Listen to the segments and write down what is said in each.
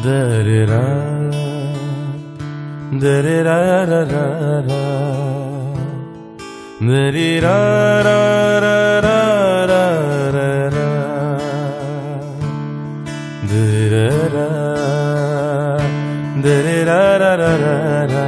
Da-da-da, da-da-da-da-da-da, da-da-da-da-da-da-da, da-da-da, da-da-da-da-da-da,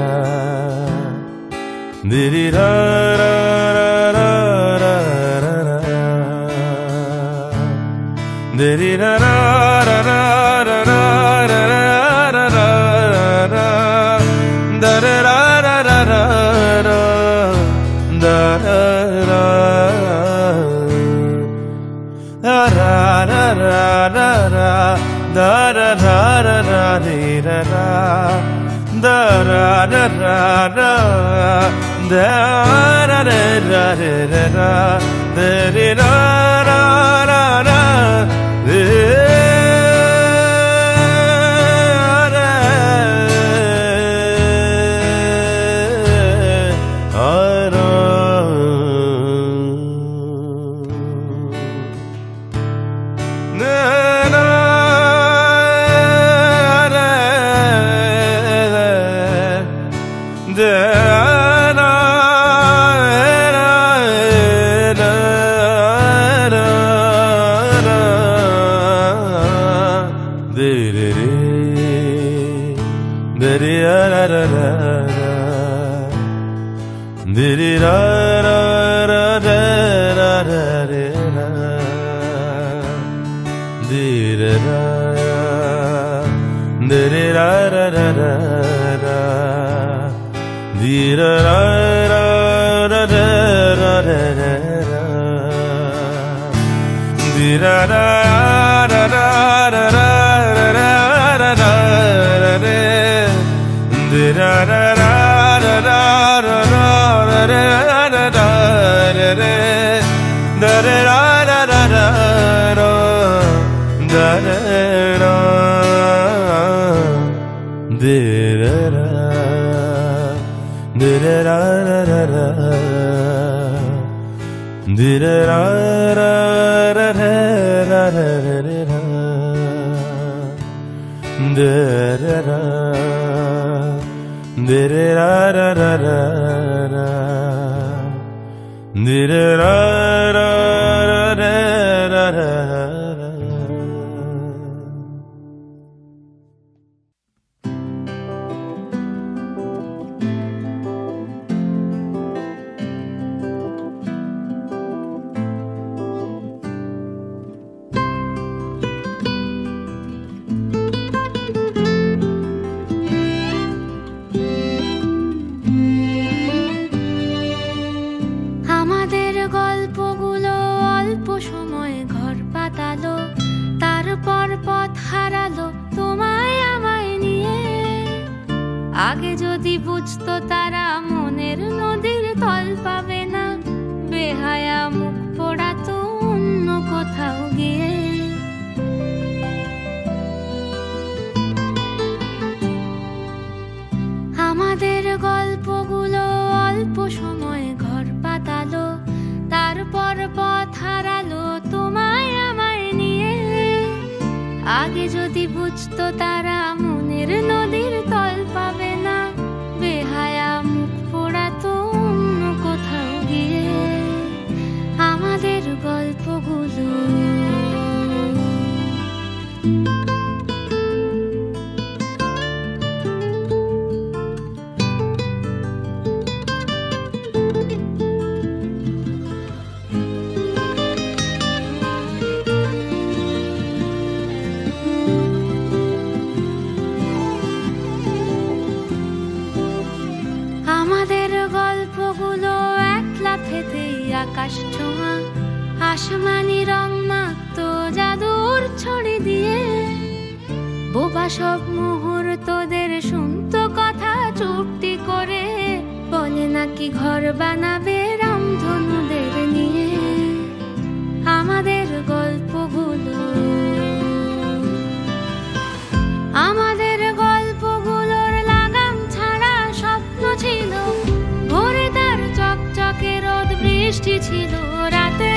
ছিল রাতে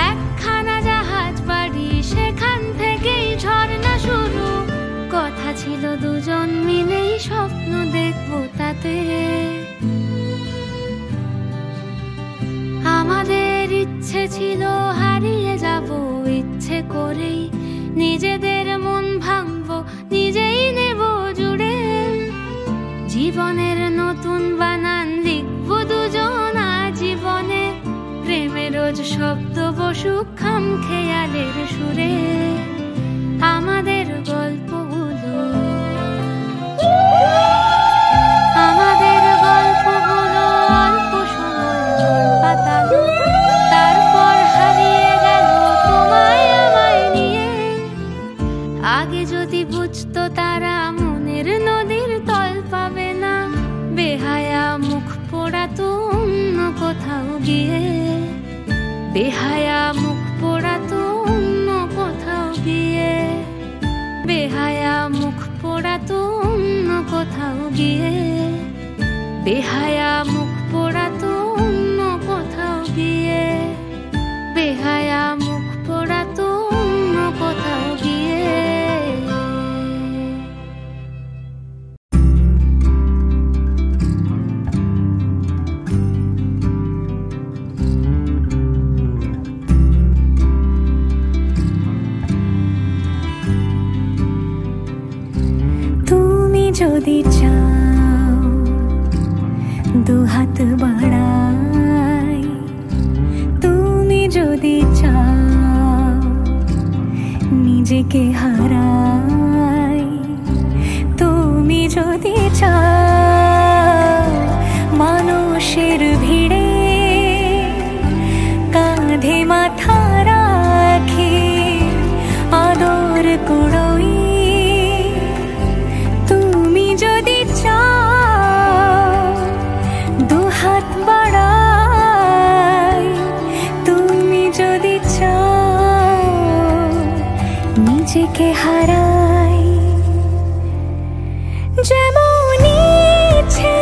একখানা জাহাজ বাড়ি, সেখান থেকেই ঝর্ণা শুরু। আমাদের ইচ্ছে ছিল হারিয়ে যাব ইচ্ছে করেই, নিজেদের মন ভাঙবো নিজেই নেব জুড়ে, জীবনের নতুন বানান লিখবো দুজন জীবনে, প্রেমের রোজ শব্দ বসুক খাম খেয়ালের সুরে, আমাদের গল্পগুলো, আমাদের গল্পগুলো অল্প সময় পাতালো, তারপর হারিয়ে গেল তোমায় আমায় নিয়ে। আগে যদি বুঝতো তারা মনের নদীর তল পাবে না, বেহায়া মুখ পোড়াতো অন্য কোথাও গিয়ে, বেহায়া মুখ পোড়াতো অন্য কোথাও গিয়ে, বেহায়া মুখ পোড়াতো অন্য কোথাও গিয়ে, বেহায়া মুখ পোড়াতো অন্য কোথাও গিয়ে, বেহায়া মুখ পোড়াতো অন্য কোথাও গিয়ে। যদি চাও দুহাত বাড়াই, তুমি যদি চাও নিজেকে হারাই, তুমি যদি চাও মানুষের ভিড়ে কাঁধে মাথা রাখি আদর কুড়োই, যদি চাও দুহাত বাড়াই, তুমি যদি চাও নিজেকে হারাই, যেমন ইচ্ছে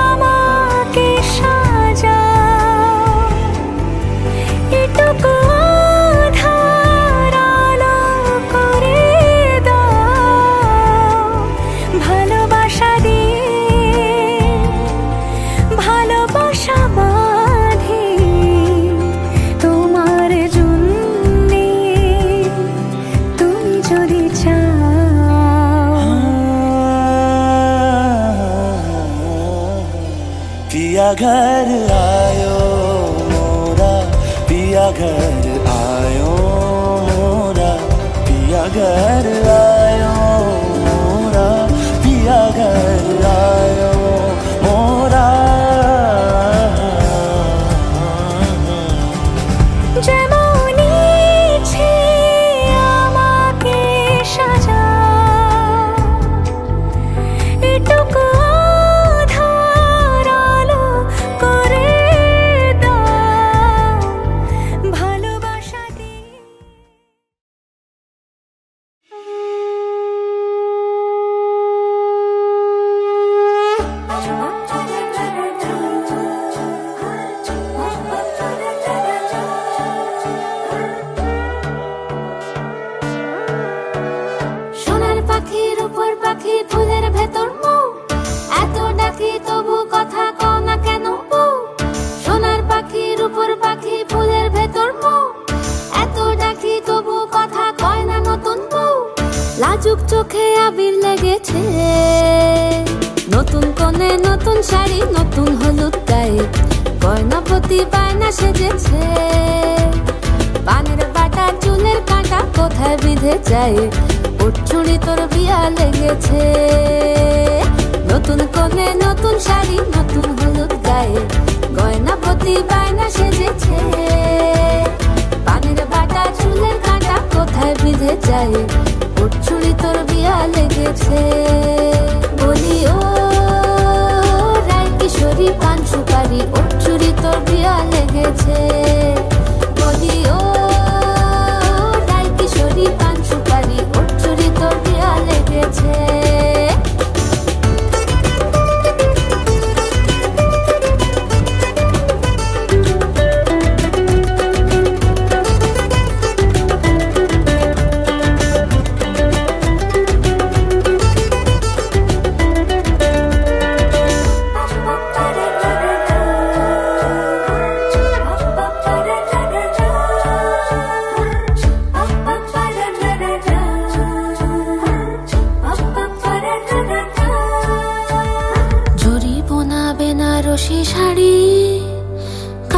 আমাকে সাজাও, এটুকু पिया घर आयो मोरा, पिया घर आयो मोरा, पिया घर आयो मोरा, पिया घर आयो मोरा। যেমন ইচ্ছে আমাকে সাজাও, এটুকু ফুলের ভেতর মৌ, এত ডাকি তবু কথা কও না কেন বউ, সোনার পাখির উপর পাখি ফুলের ভেতর মৌ, এত ডাকি তবু কথা কয় না নতুন বউ, লাজুক চোখে আবির লেগেছে, নতুন কোণে নতুন শাড়ি নতুন হলুদ গায়ে, গয়না প্রতি বায়না সেজেছে, পানের বাটা চুলের কাঁটা কোথায় বিঁধে যায়, চুড়ি তোর বিয়া লেগেছে, নতুন কোণে নতুন শাড়ি নতুন হলুদ গায়ে, গয়না প্রতি বায়না সেজেছে, পানের বাটা চুলের কাঁটা কোথায় বিঁধে যায়, চুড়ি তোর বিয়া লেগেছে। বলি ও রায় কিশোরী পান সুপারি, চুড়ি তোর বিয়া লেগেছে, বলি ও রায় কিশোরী পান সুপারি, চুড়ি তোর বিয়া লেগেছে।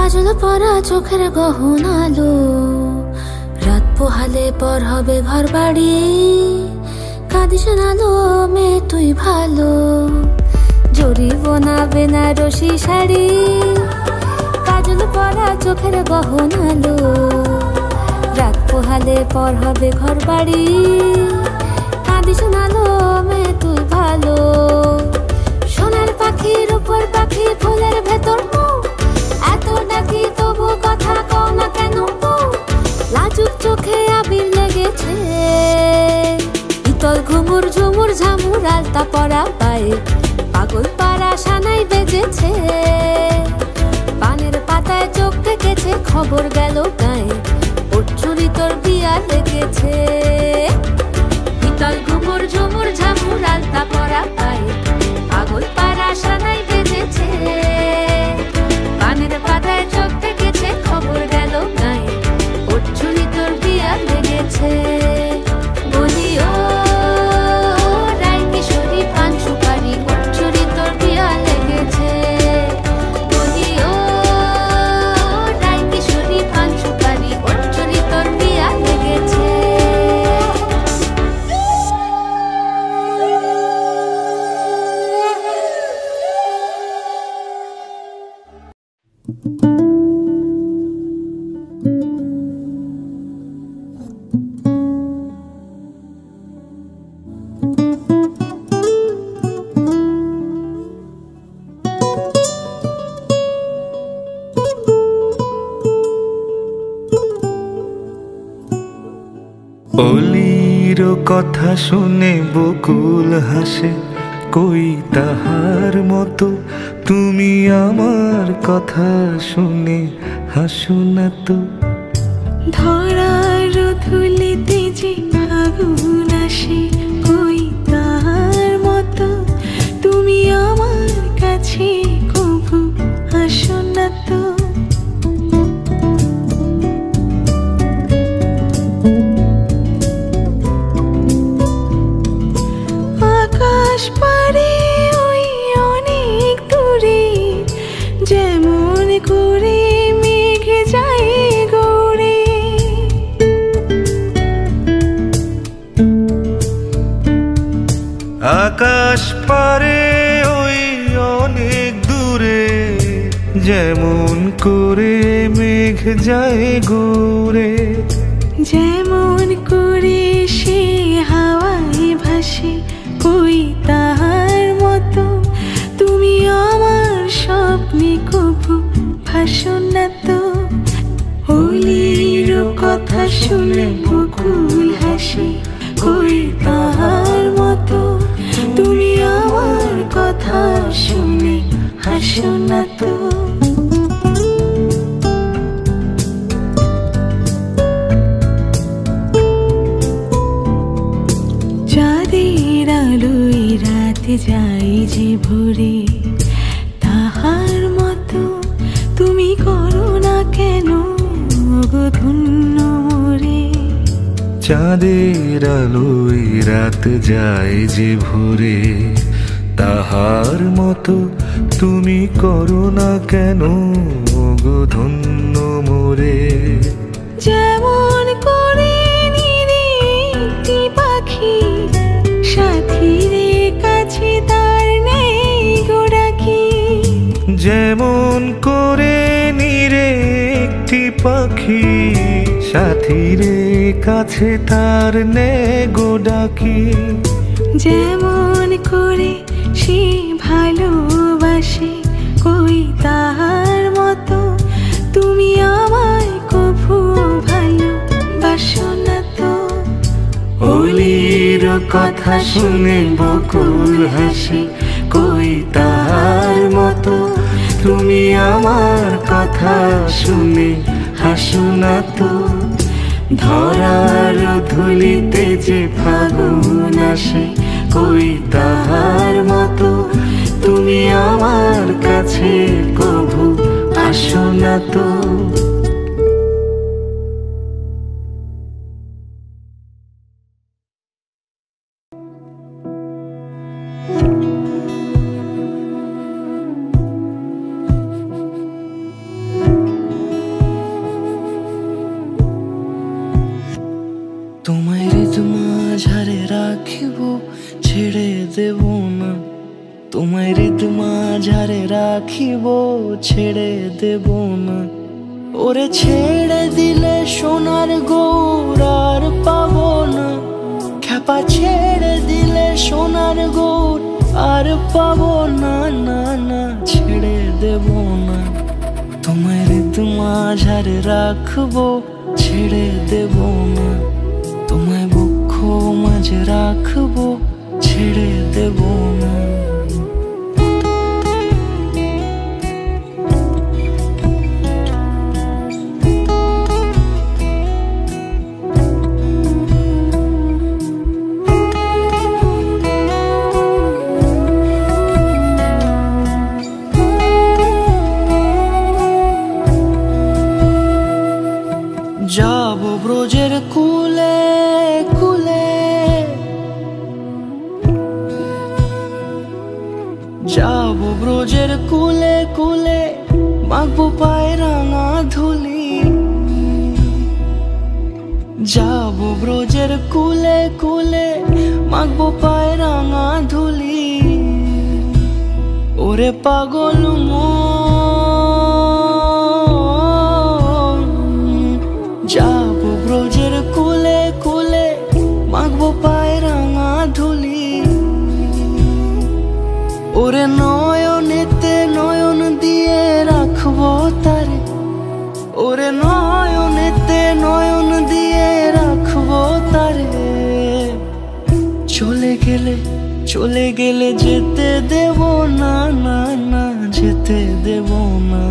কাজল পরা চোখের গহনালো, রাত পোহালে পর হবে ঘর বাড়ি। কাঁদিস নালো মেয়ে তুই ভালো, জরিব না বেনারসি শাড়ি। কাজল পরা চোখের গহনালো, রাত পোহালে পর হবে ঘর বাড়ি। কাঁদিস নালো মেয়ে তুই ভালো। সোনার পাখির উপর পাখি ফুলের ভেতর এত ডাকি তবু কথা কও না কেন? লাজুক চোখে আবির লেগেছে, ইতল ঘুমুর ঝুমুর ঝামুর আলতা পরা পায়ে পাগল পাড়া সানাই বেজেছে। পানের পাতায় চোখ ঢেকেছে, খবর গেল গায়ে ওর চুরি তোর বিয়া লেগেছে। ইতল ঘুমুর ঝুমুর ঝামুর আলতা পরা পায়ে পাগল পাড়া সানাই বেজেছে। পানের পাতায় চোখ ঢেকেছে, খবর গেল গায়ে ওর চুরি তোর বিয়া লেগেছে। বলি ও রাই কিশোরী পান সুপারি, ওর চুরি তোর বিয়া লেগেছে। বলি ও রাই কিশোরী পান সুপারি, ওর চুরি তোর বিয়া লেগেছে। অলির কথা শুনে বকুল হাসে, কই তাহার মতো তুমি আমার কথা শুনে হাসো না তো। ধরার ধুলিতে যে আগুন আসে, কই তাহার মতো তুমি আমার কাছে কবু আসো না তো। আকাশ পারে ওই অনেক দূরে, যেমন করে মেঘ যায় গৌরে। আকাশ পারে ওই অনেক দূরে, যেমন করে মেঘ যায় গোরে। যেমন করে সে হাওয়ায় ভাসে, কই তাহার মতো তুমি আমার স্বপ্নে কবু ভাসো না তো। অলির কথা শুনে বকুল হাসে, কই তাহার মতো তুমি আমার কথা শুনে হাসো না তো। চাঁদের আলোয় রাতে যাই যে ভোরে, তাহার মতো তুমি করো না কেন গো ধন্য মোরে। চাঁদের আলোয় রাত যায় যে ভোরে, তাহার মতো তুমি করো না কেন গো ধন্য মোরে। যেমন করে নিরীতি পাখি, সাথীরে কাছে তার নেই গো ডাকি। যেমন করে নিরে একটি পাখি, সাথীরে কাছে তার নে গো ডাকি। যেমন করে সে ভালোবাসে, কই তাহার মতো তুমি আমায় কভু ভালোবাসো না তো। অলির কথা শুনে বকুল হাসে, কই তাহার মতো তুমি আমার কথা শুনে হাসো না তো। ধরার ধুলিতে যে ফাগুন আসে, কই তাহার মতো তুমি আমার কাছে কভু আসো না তো। রাখিব ছেড়ে দেব না। ওরে ছেড়ে দিলে সোনার গৌর আর পাবো না, খ্যাপা ছেড়ে দিলে সোনার গৌর আর পাবো না, না না ছেড়ে দেব না। তোমায় হৃদ মাঝারে রাখবো ছেড়ে দেব না, তোমায় বক্ষ মাঝে রাখবো ছেড়ে দেব না। যাবো ব্রজের কুলে কুলে, যাবো ব্রজের কুলে কুলে, মাখবো পায়ে রাঙা ধুলি। যাবো ব্রজের কুলে কুলে, মাখবো পায়ে রাঙা ধুলি। ওরে পাগল যাবো ব্রজের কুলে কুলে, মাখবো পায়ে রাঙা ধুলি। ওরে নয়নেতে নয়ন দিয়ে রাখবো তারে, ওরে নয়নেতে নয়ন দিয়ে রাখবো তারে। চলে গেলে চলে গেলে যেতে দেব না, না না যেতে দেব না।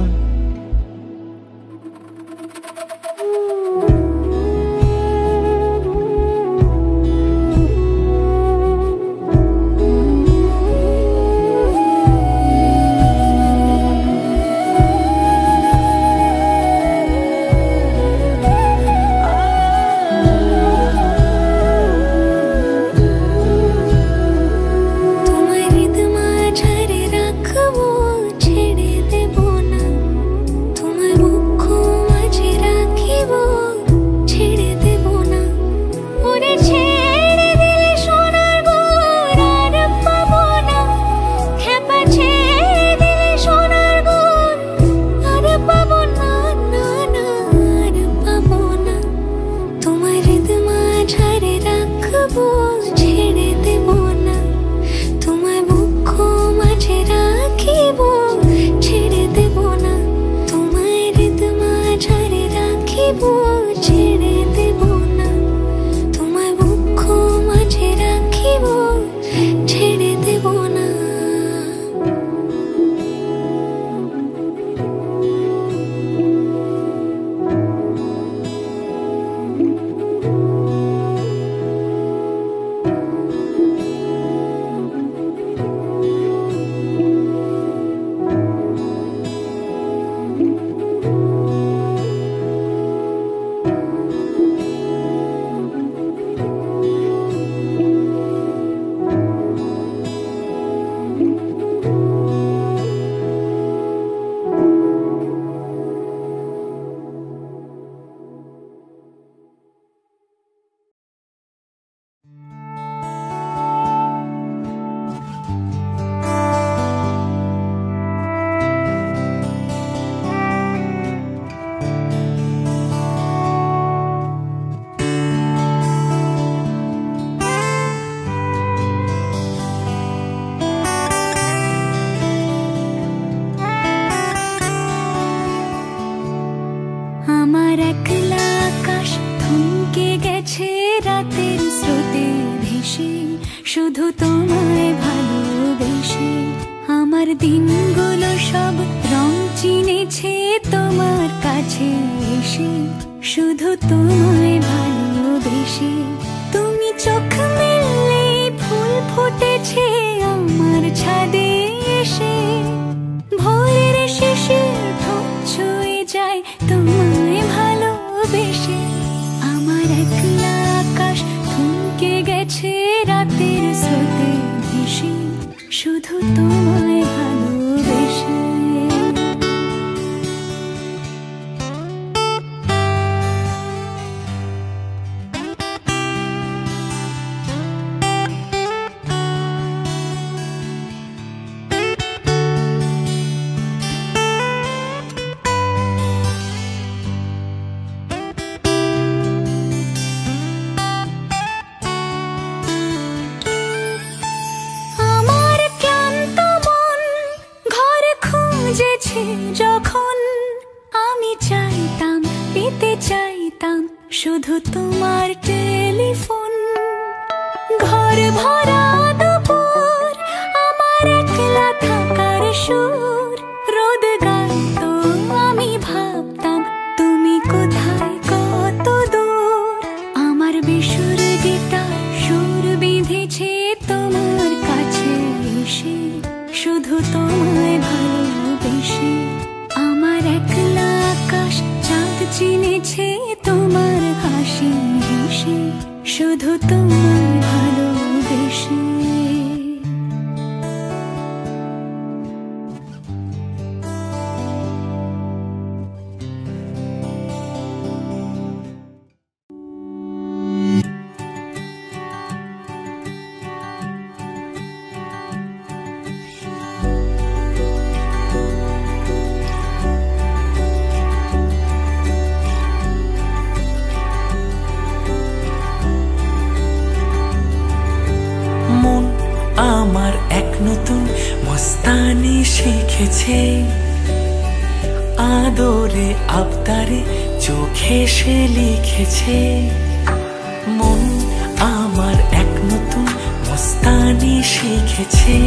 শুধু তোমায় ভালোবেসে আমার দিনগুলো সব রং চিনেছে তোমার কাছে এসে, শুধু তোমায় ভালোবেসে। তুমি চোখ মেললে ফুল ফুটেছে আমার ছাদে এসে, ভোরের শিশির ঠোঁট ছুঁয়ে যায় তোমায় ভালোবেসে। আমার একলা আকাশ থমকে গেছে রাতের স্রোতে ভেসে, শুধু তোমায় ভালোবেসে। যখন আমি চাইতাম, পেতে চাইতাম শুধু তোমার টেলিফোন। ঘর ভরা দুপুর, আমার একলা থাকার সুর, রোদ গাইতো আমি ভাবতাম তুমি কোথায়, কত দূর। আমার বেসুর গিটার সুর বিঁধেছে তোমার কাছে এসে, শুধু তোমায় ভালোবেসে। আমার একলা আকাশ চাঁদ চিনেছে তোমার হাসি হেসে, শুধু তোমায় ভালোবেসে। আমার এক নতুন মস্তানি শিখেছে, আদরে আবদারে চোখে সে লিখেছে। মন আমার এক নতুন মস্তানি শিখেছে,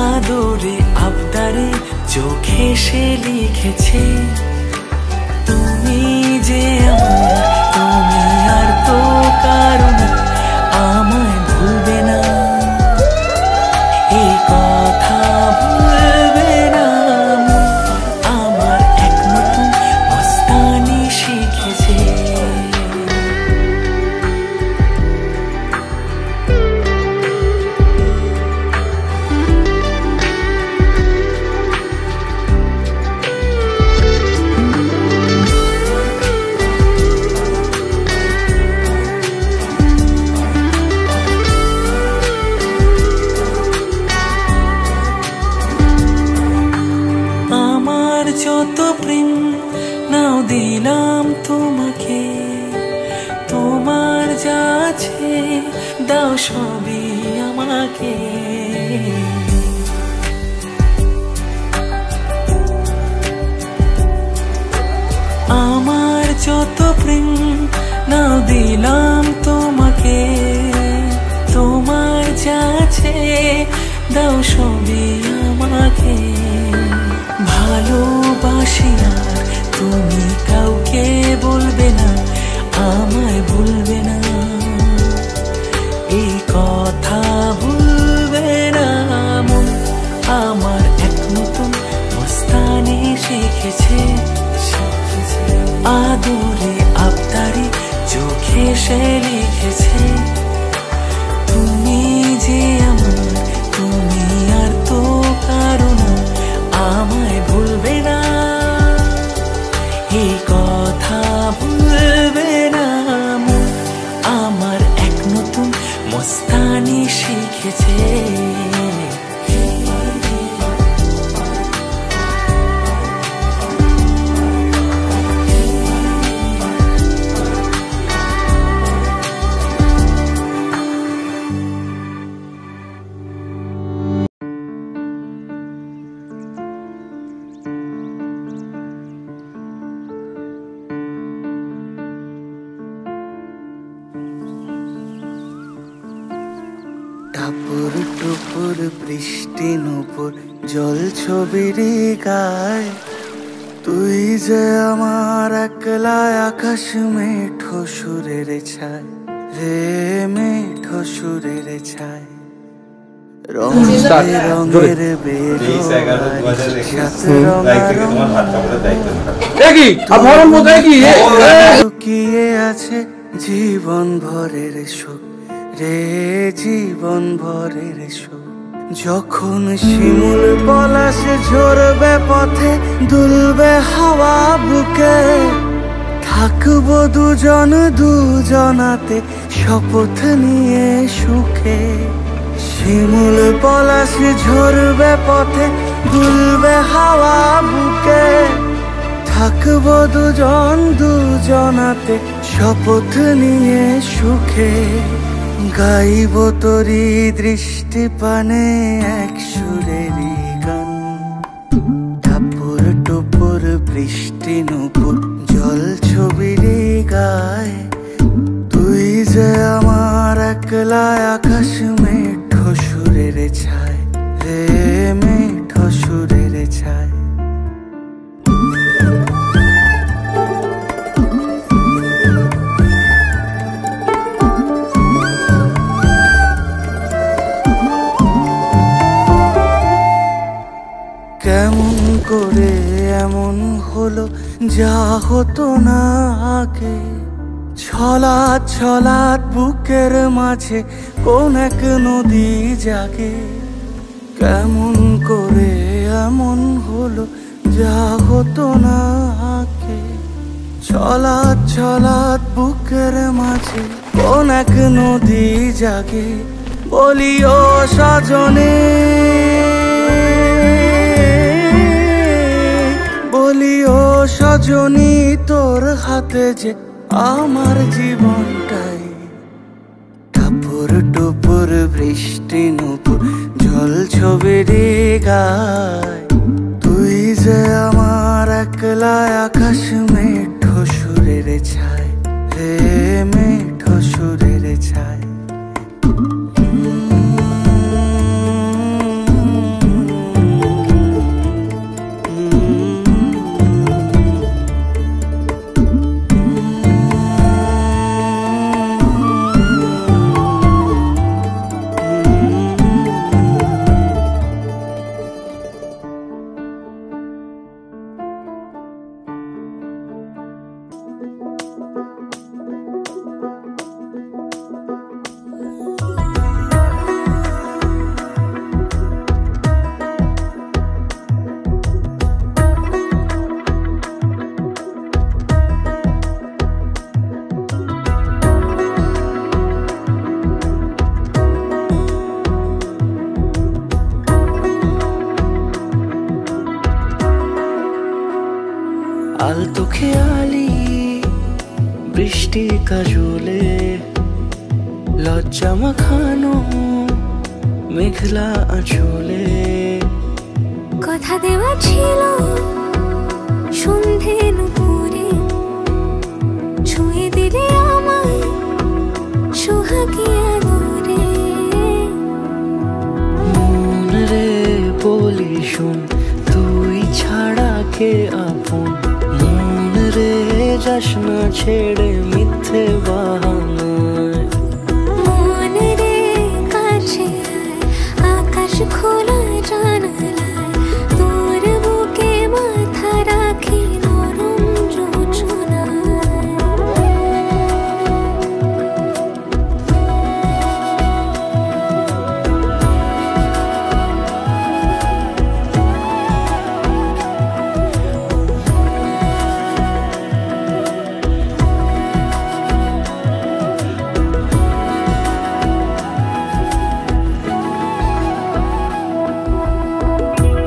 আদরে আবদারে চোখে সে লিখেছে। তুমি যে আমার, তুমি আর তো কারণ আমায় ভুলবে না, এই কথা ভুলবে না। আমার এক নতুন মস্তানি শিখেছে। যত প্রেম নাও দিলাম তোমাকে, তোমার যা আছে দাও সবই আমাকে। আমার যত প্রেম নাও দিলাম তোমাকে, তোমার যা আছে দাও সবই আমাকে। ভালোবাসি আর তুমি কাউকে বলবে না, আমায় ভুলবে না, এই কথা ভুলবে না। মন আমার এক নতুন মস্তানি শিখেছে, আদরে আবদারে চোখে সে লিখেছে। তুমি যে আমার, তুমি আর তো কারণ আমায় ভুলবে না, এই কথা ভুলবে না। আমার এক নতুন মস্তানি শিখেছে। টাপুর টুপুর বৃষ্টি নুপুর জল ছবির গায়, তুই যে আমার একলা আকাশ মেঠো সুরের ছায় রে, মেঠো সুরের ছায়। রঙের লুকিয়ে আছে জীবন ভরের সুখ রে, জীবন ভরের সুখ। যখন শিমুল পলাশে ঝরবে পথে, দুলবে হাওয়া বুকে, থাকবো দুজন দুজনাতে শপথ নিয়ে সুখে। শিমুল পলাশে ঝরবে পথে, দুলবে হাওয়া বুকে, থাকবো দুজন দুজনাতে শপথ নিয়ে সুখে। গাইব তোরি দৃষ্টি পানে এক সুরেরই গান। বৃষ্টি নুপুর জল ছবির গায়, তুই যে আমার একলা আকাশ মেঠো সুরের ছায় রে, মেঠো সুরের ছায়। কেমন করে এমন হলো যা হতো না আগে, ছলাৎ ছলাৎ বুকের মাঝে কোন এক নদী জাগে। কেমন করে এমন হলো যা হতো না আগে, ছলাৎ ছলাৎ বুকের মাঝে কোন এক নদী জাগে। বলি ও সজনে, বলি ও সজনী, তোর হাতে যে আমার জীবনটাই। টাপুর টুপুর বৃষ্টি নুপুর জল ছবির গায়, তুই যে আমার একলা আকাশ মেঠো সুরের ছায় রে, মেঠো সুরের ছায়। আলতো খেয়ালি বৃষ্টি কাজলে, লজ্জা মাখানো মেঘলা আঁচলে। কথা দেওয়া ছিল সন্ধে নুপুরে, ছুঁয়ে দিলে আমায় সোহাগী আদরে। মন রে বলি শোন, তুই ছাড়া কে আপন। মন রে যাস না ছেড়ে মিথ্যে বাহানায়। মন রে কাছে আকাশ খোলা জানালায়, তোর বুকে মাথা রাখি নরম যোজনায়।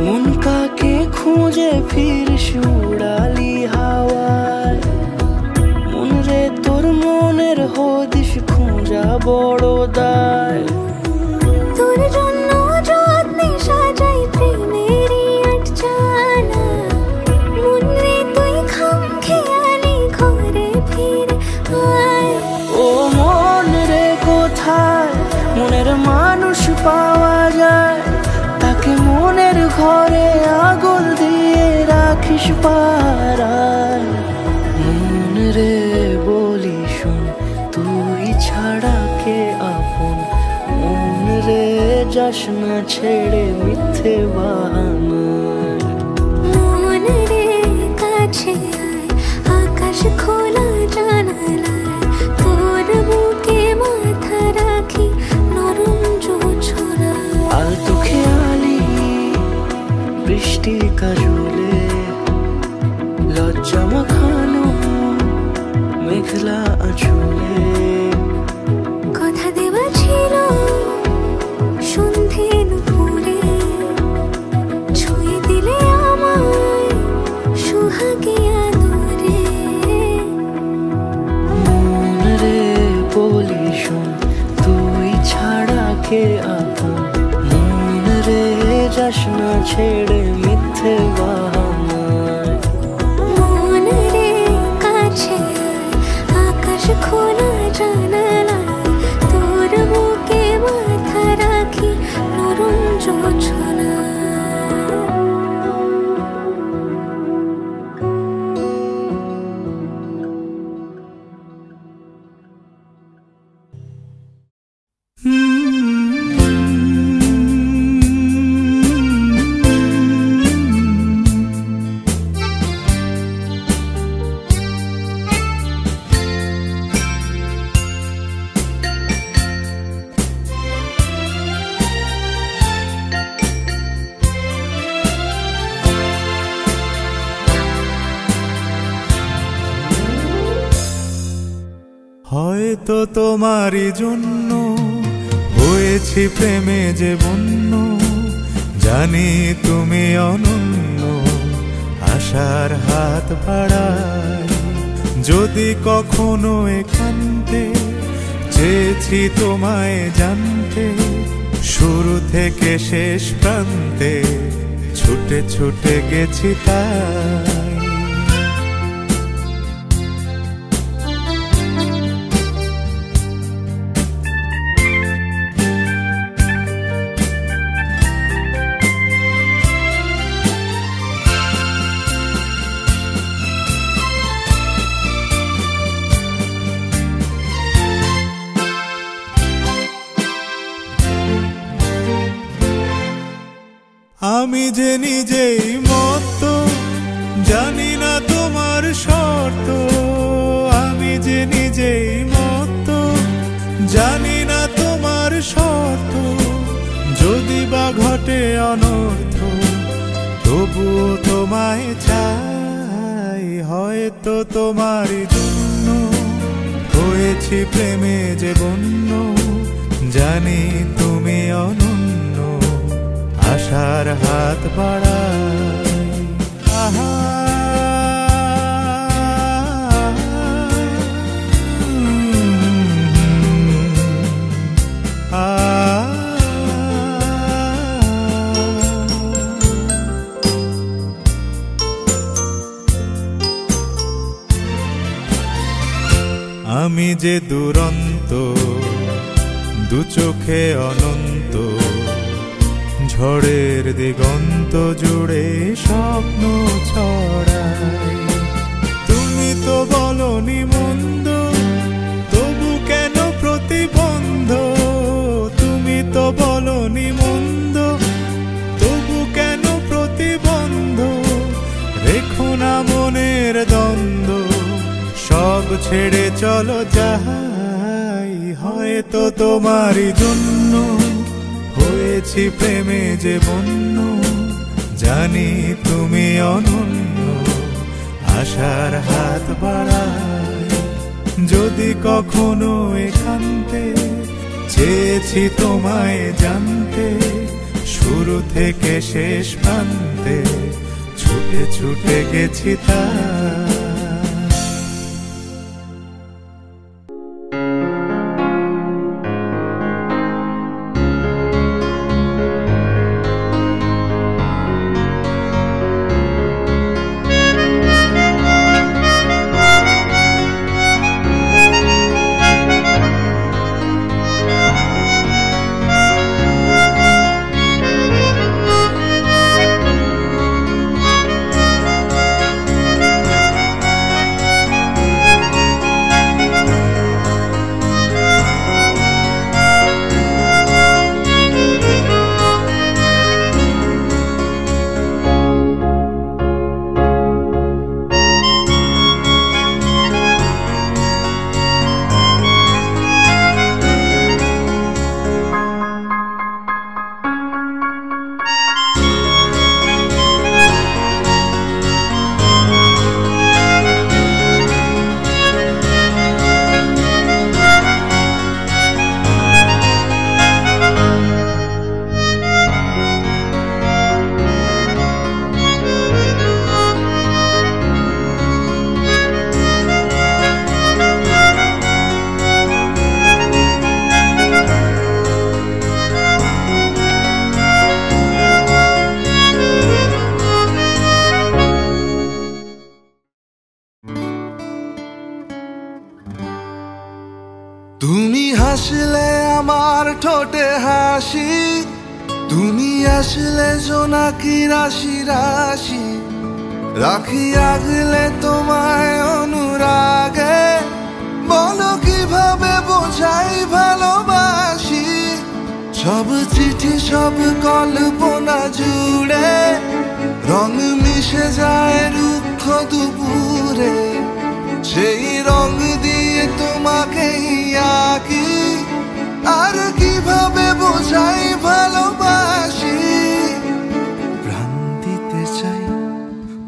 মন কাকে খুঁজে ফিরিস উড়ালি হাওয়ায়। মন রে তোর মনের হদিস খুঁজা বড় দায়। তোর জন্য যত্নে সাজাই প্রেমেরই আটচালা, মন রে তুই খাম খেয়ালি ঘরে ফিরে আয়। ও মন রে কোথায় মনের মানুষ পাওয়া যায়, তাকে মনের ঘরে আগুন দিয়ে রাখিস পাড়ায়। মন রে বলি শোন, তুই ছাড়া কে আপন। মন রে যাস না ছেড়ে মিথ্যে বাহানায়। মন রে কাছে আয় আকাশ খোলা জানালায়, তোর বুকে মাথা রাখি নরম যোজনায়। আলতো খেয়ালি বৃষ্টি কাজলে, লজ্জা মাখানো মেঘলা আঁচলে। কথা দেওয়া ছিল সন্ধে নুপুরে, ছুঁয়ে দিলে আমায় সোহাগী আদরে। মন রে বলি শোন, তুই ছাড়া কে আপন। মন রে যাস না ছেড়ে মিথ্যে বাহানায়। খোলা জানালায় তোর বুকে মাথা রাখি নরম জোছনা। হয়তো তোমারই জন্য হয়েছি প্রেমে যে বন্য, জানি তুমি অনন্য, আশার হাত বাড়াই। যদি কখনো একান্তে চেয়েছি তোমায় জানতে, শুরু থেকে শেষ প্রান্তে ছুটে ছুটে গেছি তাই। আমি যে নিজেই মত, জানি না তোমার শর্ত। আমি যে নিজেই মত, জানি না তোমার শর্ত। যদি বা ঘটে অনর্থ, তবুও তোমায় চাই। হয়তো তোমারই জন্য হয়েছি প্রেমে যে বন্য, জানি তুমি অনন্য, আশার হাত বাড়াই। আহা আমি যে দুরন্ত, দু চোখে অনন্ত, ঝড়ের দিগন্ত জুড়ে স্বপ্ন ছড়াই। তুমি তো বলনি মন্দ, তবু কেন প্রতিবন্ধ? তুমি তো বলনি মন্দ, তবু কেন প্রতিবন্ধ? রেখো না মনের দ্বন্দ্ব, সব ছেড়ে চলো যাই। হয়তো তোমারই জন্য হয়েছি প্রেমে যে বন্য, জানি তুমি অনন্য, আশার হাত বাড়াই। যদি কখনো একান্তে চেয়েছি তোমায় জানতে, শুরু থেকে শেষ প্রান্তে ছুটে ছুটে গেছি তাই। তুমি হাসলে আমার ঠোঁটে হাসি, তুমি আসলে জোনাকি রাশি রাশি, রাখি আগলে তোমায় অনুরাগে, বলো কিভাবে বোঝাই ভালোবাসি। সব চিঠি সব কল্পনা জুড়ে রং মিশে যায় রুক্ষ দুপুরে, সেই রং দিয়ে তোমাকে আঁকি, আর কিভাবে বোঝাই ভালোবাসি। প্রাণ দিতে চাই,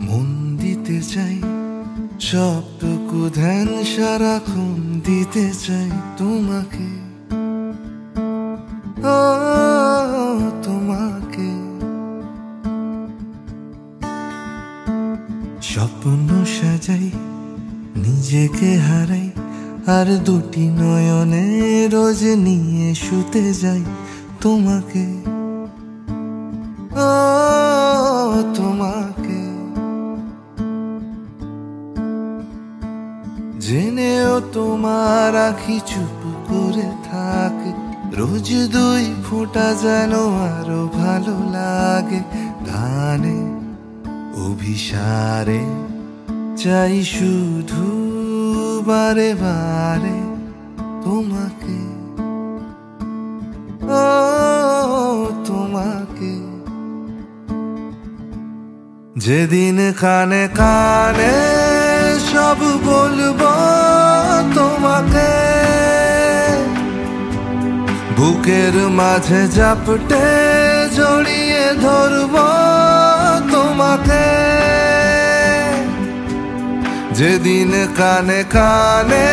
মন দিতে চাই, সবটুকু ধ্যান সারাক্ষণ দিতে চাই তোমাকে, ও তোমাকে। স্বপ্ন সাজাই, নিজেকে হারাই, আর দুটি নয়নে রোজ নিয়ে শুতে যাই তোমাকে, ও তোমাকে। জেনেও তোমার আখি চুপ করে থাকে, রোজ দুই ফোঁটা যেন আরো ভালো লাগে। গানে অভিসারে চাই শুধু বারে বারে তোমাকে, ও তোমাকে। যেদিন কানে কানে সব বলবো তোমাকে, বুকের মাঝে জাপটে জড়িয়ে ধরবো তোমাকে। যেদিন কানে কানে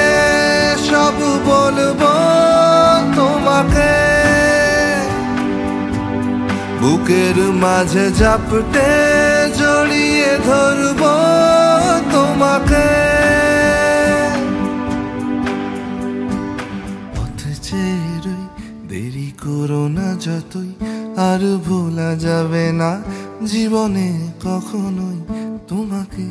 সব বলবো তোমাকে, বুকের মাঝে জাপটে জড়িয়ে ধরবো তোমাকে। পথ চেয়ে রই, দেরি করো না যতই, আর ভোলা যাবে না জীবনে কখনোই তোমাকে,